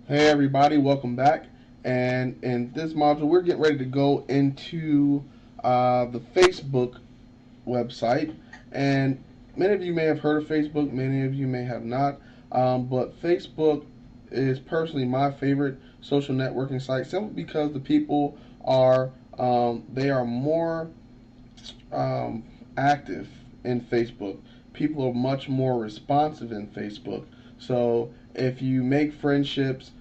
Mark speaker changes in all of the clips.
Speaker 1: Hey everybody, welcome back. And in this module, we're getting ready to go into the Facebook website. And many of you may have heard of Facebook, many of you may have not. But Facebook is personally my favorite social networking site simply because the people are they are more um, active in Facebook. People are much more responsive in Facebook. So if you make friendships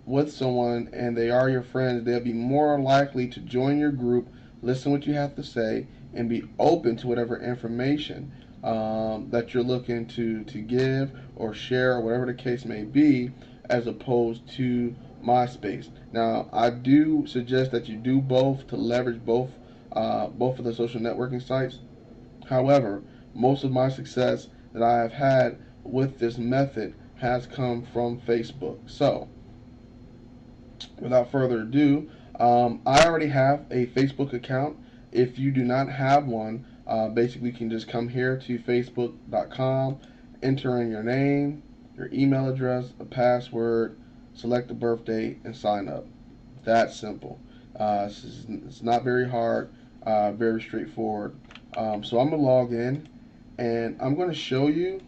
Speaker 1: with someone and they are your friends, they'll be more likely to join your group, listen what you have to say, and be open to whatever information that you're looking to give or share or whatever the case may be, as opposed to MySpace. Now, I do suggest that you do both to leverage both of the social networking sites. However, most of my success that I have had with this method has come from Facebook. So, without further ado, I already have a Facebook account. If you do not have one, basically you can just come here to facebook.com, enter in your name, your email address, a password, select the birth date, and sign up. That simple. It's not very hard, very straightforward. So I'm going to log in and I'm going to show you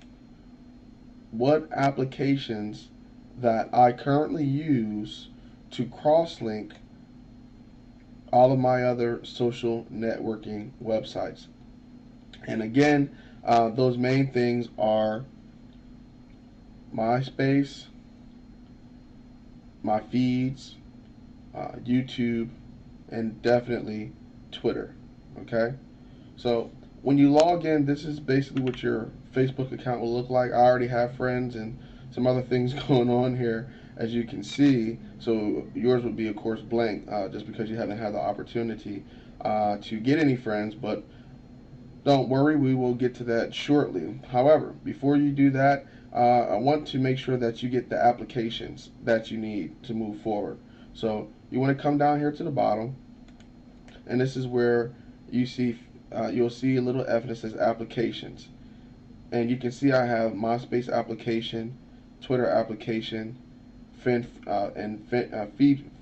Speaker 1: what applications that I currently use to cross-link all of my other social networking websites. And again, those main things are MySpace, my feeds, YouTube, and definitely Twitter. Okay? So when you log in, this is basically what your Facebook account will look like. I already have friends and some other things going on here, as you can see. So yours would be, of course, blank, just because you haven't had the opportunity to get any friends. But don't worry, we will get to that shortly. However, before you do that, I want to make sure that you get the applications that you need to move forward. So you want to come down here to the bottom, and this is where you see you'll see a little F that says applications, and you can see I have MySpace application, Twitter application, feed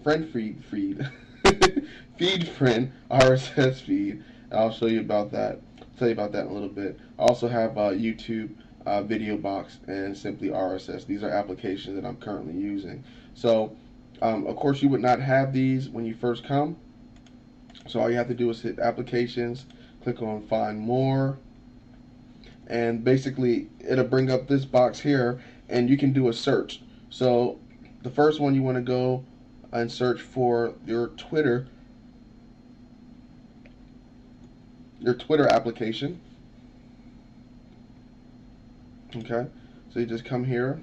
Speaker 1: friend feed feed friend RSS feed. I'll show you about that. Tell you about that in a little bit. I also have YouTube, Video Box, and Simply RSS. These are applications that I'm currently using. So, of course, you would not have these when you first come. So all you have to do is hit Applications, click on Find More, and basically it'll bring up this box here, and you can do a search. So the first one, you want to go and search for your Twitter application. Okay, so you just come here,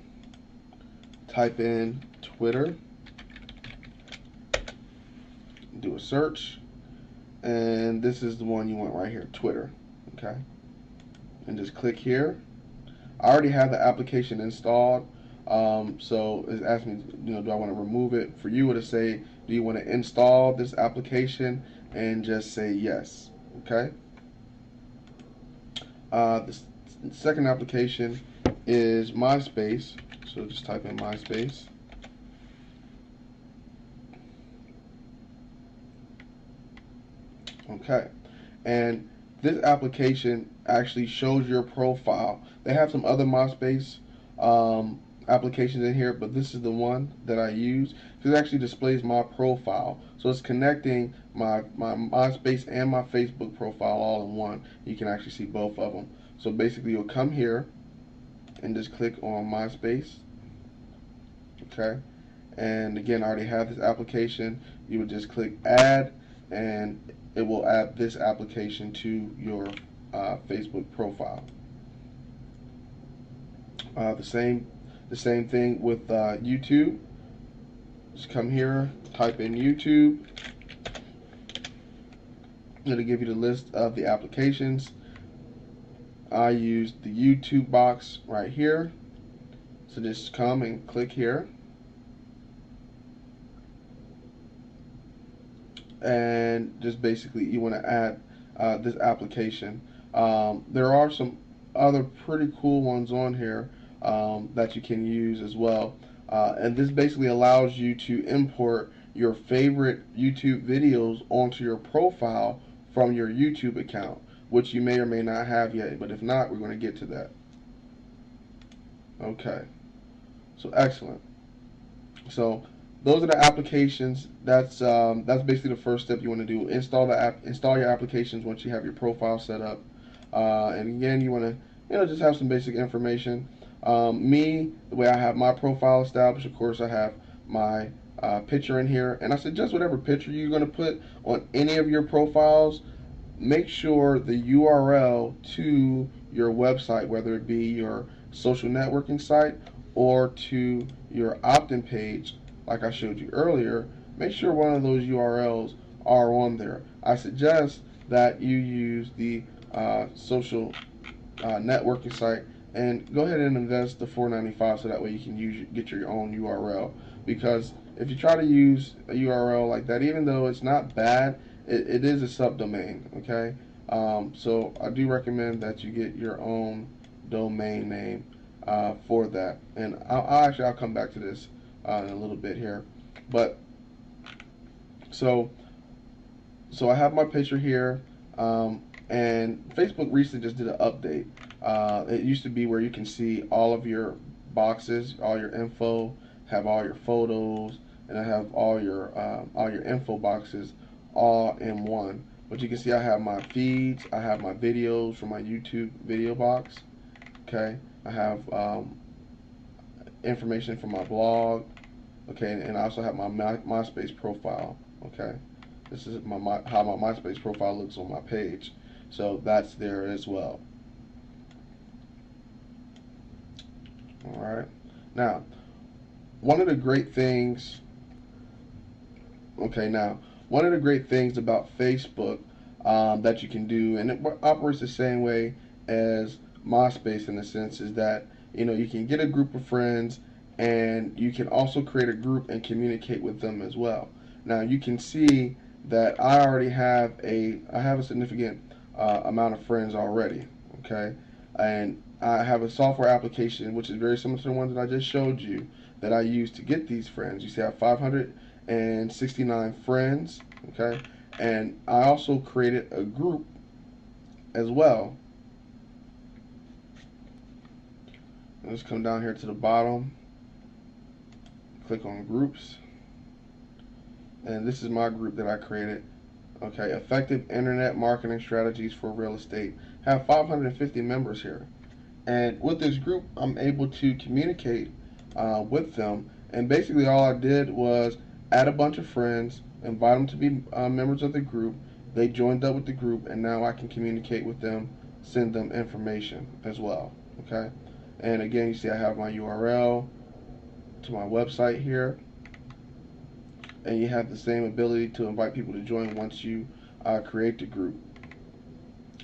Speaker 1: type in Twitter, do a search, and this is the one you want right here, Twitter. Okay, and just click here. I already have the application installed. So it's asking me, do I want to remove it? For you, to say, do you want to install this application, and just say yes. Okay. The second application is MySpace. So just type in MySpace. Okay. And this application actually shows your profile. They have some other MySpace applications in here, but this is the one that I use because it actually displays my profile. So it's connecting my MySpace and my Facebook profile all in one. You can actually see both of them. So basically, you'll come here and just click on MySpace. Okay. And again, I already have this application. You would just click Add, and it will add this application to your Facebook profile. The same thing with YouTube. Just come here, type in YouTube. It'll give you the list of the applications. I use the YouTube box right here. So just come and click here. And just basically you want to add this application. There are some other pretty cool ones on here that you can use as well. And this basically allows you to import your favorite YouTube videos onto your profile from your YouTube account, which you may or may not have yet, but if not, we're going to get to that. Okay, so excellent. So those are the applications. That's basically the first step you want to do. Install the app. Install your applications once you have your profile set up. And again, you want to just have some basic information. The way I have my profile established, of course, I have my picture in here, and I suggest whatever picture you're going to put on any of your profiles, make sure the URL to your website, whether it be your social networking site or to your opt-in page, like I showed you earlier, make sure one of those URLs are on there. I suggest that you use the social networking site and go ahead and invest the $4.95 so that way you can get your own URL. Because if you try to use a URL like that, even though it's not bad, it is a subdomain. Okay, so I do recommend that you get your own domain name for that. And I'll come back to this in a little bit here, but so I have my picture here. And Facebook recently just did an update. It used to be where you can see all of your boxes, all your info, have all your photos, and I have all your info boxes all in one. But you can see I have my feeds, I have my videos from my YouTube video box. Okay, I have information from my blog. Okay, and I also have my MySpace profile. Okay, this is how my MySpace profile looks on my page. So that's there as well. All right. Now, one of the great things. Okay, now one of the great things about Facebook that you can do, and it operates the same way as MySpace in a sense, is that you can get a group of friends, and you can also create a group and communicate with them as well. Now you can see that I already have a significant amount of friends already. Okay, and I have a software application which is very similar to the ones that I just showed you that I use to get these friends. You see, I have 569 friends. Okay, and I also created a group as well. Let's come down here to the bottom, click on groups, and this is my group that I created. Okay, effective internet marketing strategies for real estate. Have 550 members here, and with this group, I'm able to communicate with them. And basically, all I did was add a bunch of friends, invite them to be members of the group. They joined up with the group, and now I can communicate with them, send them information as well. Okay, and again, you see I have my URL to my website here, and you have the same ability to invite people to join once you create the group.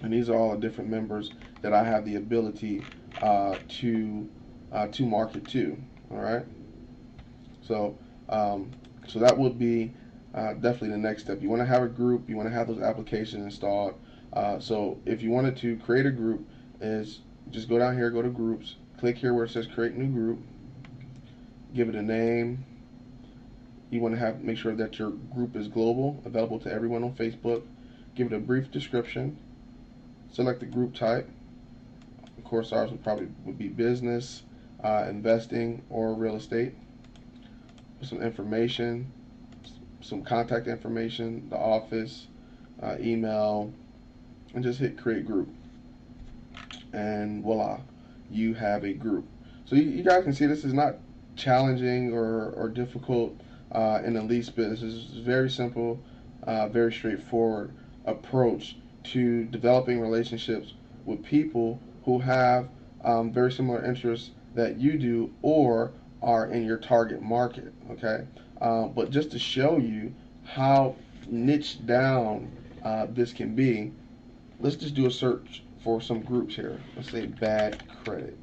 Speaker 1: And these are all the different members that I have the ability to market to. All right. So so that would be definitely the next step. You want to have a group. You want to have those applications installed. So if you wanted to create a group, is just go down here, go to groups, click here where it says create new group, give it a name. You want to make sure that your group is global, available to everyone on Facebook. Give it a brief description. Select the group type. Of course, ours would be business, investing, or real estate. Some information, some contact information, the office, email, and just hit create group. And voila, you have a group. So you guys can see this is not challenging or difficult in the least bit. This is very simple, very straightforward approach to developing relationships with people who have very similar interests that you do or are in your target market. Okay, but just to show you how niche down this can be, let's just do a search for some groups here. Let's say bad credit.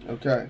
Speaker 1: Okay,